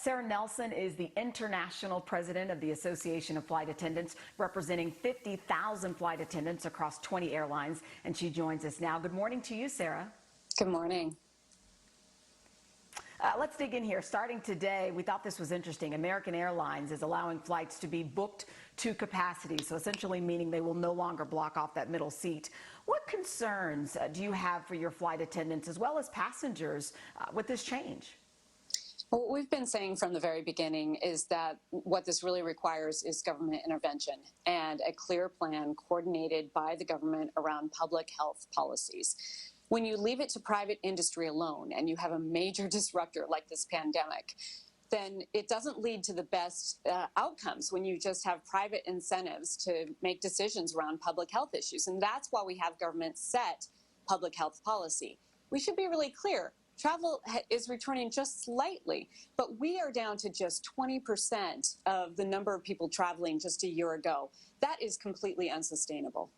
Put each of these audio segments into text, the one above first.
Sara Nelson is the international president of the Association of Flight Attendants, representing 50,000 flight attendants across 20 airlines, and she joins us now. Good morning to you, Sara. Good morning. Let's dig in here. Starting today, we thought this was interesting. American Airlines is allowing flights to be booked to capacity, so essentially meaning they will no longer block off that middle seat. What concerns do you have for your flight attendants as well as passengers with this change? Well, what we've been saying from the very beginning is that what this really requires is government intervention and a clear plan coordinated by the government around public health policies. When you leave it to private industry alone and you have a major disruptor like this pandemic, then it doesn't lead to the best outcomes when you just have private incentives to make decisions around public health issues. And that's why we have government set public health policy. We should be really clear. Travel is returning just slightly, but we are down to just 20% of the number of people traveling just a year ago. That is completely unsustainable.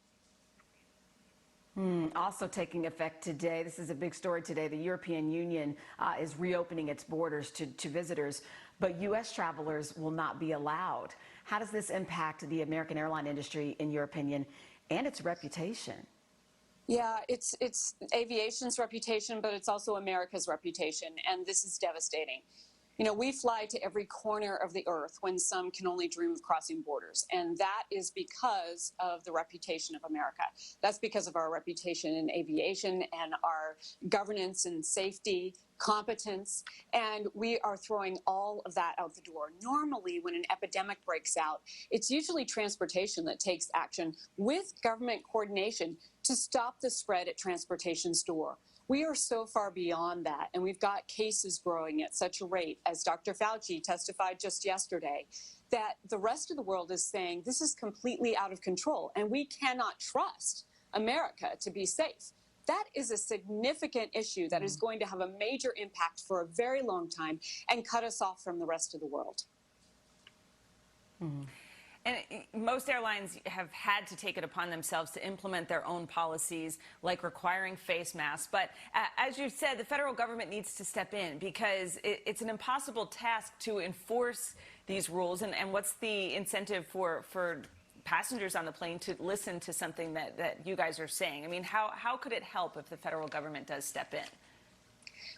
Also taking effect today, this is a big story today, the European Union is reopening its borders to visitors, but U.S. travelers will not be allowed. How does this impact the American airline industry, in your opinion, and its reputation? Yeah, it's aviation's reputation, but it's also America's reputation, and this is devastating. You know, we fly to every corner of the earth when some can only dream of crossing borders, and that is because of the reputation of America. That's because of our reputation in aviation and our governance and safety, competence, and we are throwing all of that out the door. Normally, when an epidemic breaks out, it's usually transportation that takes action with government coordination to stop the spread at transportation's door. We are so far beyond that, and we've got cases growing at such a rate, as Dr. Fauci testified just yesterday, that the rest of the world is saying this is completely out of control, and we cannot trust America to be safe. That is a significant issue that is going to have a major impact for a very long time and cut us off from the rest of the world. And most airlines have had to take it upon themselves to implement their own policies, like requiring face masks. But as you said, the federal government needs to step in because it's an impossible task to enforce these rules. And what's the incentive for passengers on the plane to listen to something that you guys are saying? I mean, how could it help if the federal government does step in?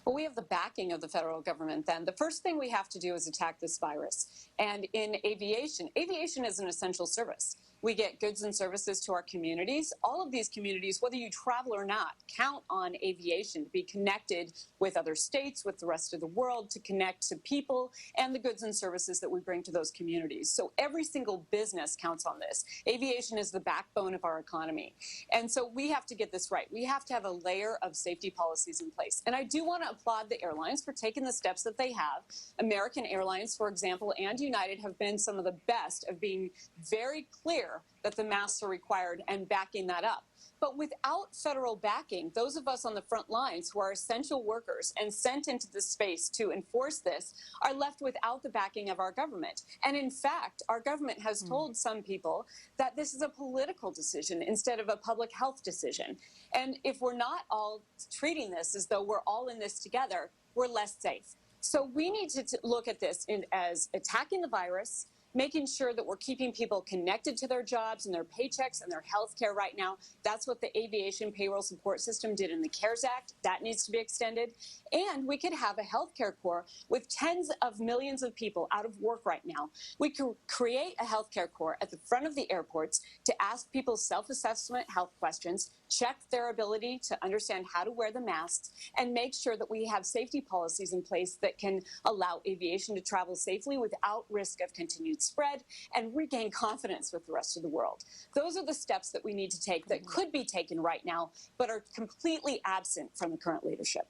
Well, we have the backing of the federal government then. The first thing we have to do is attack this virus. And in aviation, aviation is an essential service. We get goods and services to our communities. All of these communities, whether you travel or not, count on aviation to be connected with other states, with the rest of the world, to connect to people and the goods and services that we bring to those communities. So every single business counts on this. Aviation is the backbone of our economy. And so we have to get this right. We have to have a layer of safety policies in place. And I do want to applaud the airlines for taking the steps that they have. American Airlines, for example, and United have been some of the best of being very clear that the masks are required and backing that up. But without federal backing, those of us on the front lines who are essential workers and sent into this space to enforce this are left without the backing of our government. And in fact, our government has told some people that this is a political decision instead of a public health decision. And if we're not all treating this as though we're all in this together, we're less safe. So we need to look at this as attacking the virus, making sure that we're keeping people connected to their jobs and their paychecks and their health care right now. That's what the aviation payroll support system did in the CARES Act. That needs to be extended. And we could have a health care corps with tens of millions of people out of work right now. We could create a health care corps at the front of the airports to ask people self-assessment health questions, check their ability to understand how to wear the masks, and make sure that we have safety policies in place that can allow aviation to travel safely without risk of continued spread and regain confidence with the rest of the world. Those are the steps that we need to take that could be taken right now, but are completely absent from the current leadership.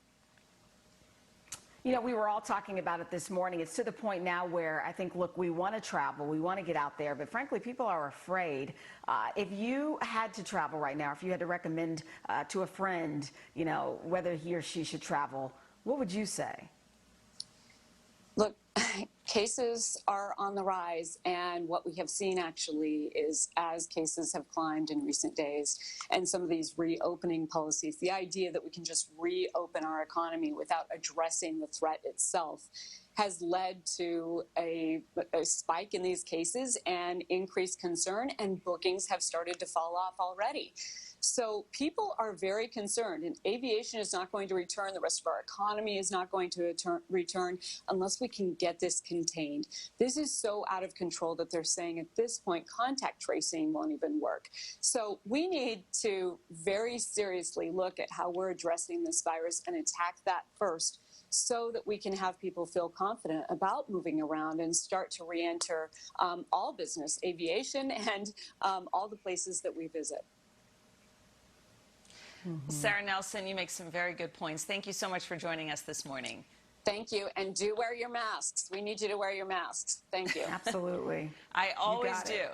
You know, we were all talking about it this morning. It's to the point now where I think, look, we want to travel, we want to get out there, but frankly, people are afraid. If you had to travel right now, if you had to recommend to a friend, you know, whether he or she should travel, what would you say? Look, cases are on the rise, and what we have seen actually is as cases have climbed in recent days and some of these reopening policies, the idea that we can just reopen our economy without addressing the threat itself has led to a spike in these cases and increased concern, and bookings have started to fall off already. So people are very concerned, and aviation is not going to return. The rest of our economy is not going to return unless we can get this contained. This is so out of control that they're saying at this point contact tracing won't even work. So we need to very seriously look at how we're addressing this virus and attack that first, so that we can have people feel confident about moving around and start to re-enter all business, aviation, and all the places that we visit. Sara Nelson, you make some very good points. Thank you so much for joining us this morning. Thank you. And do wear your masks. We need you to wear your masks. Thank you. Absolutely. I always do.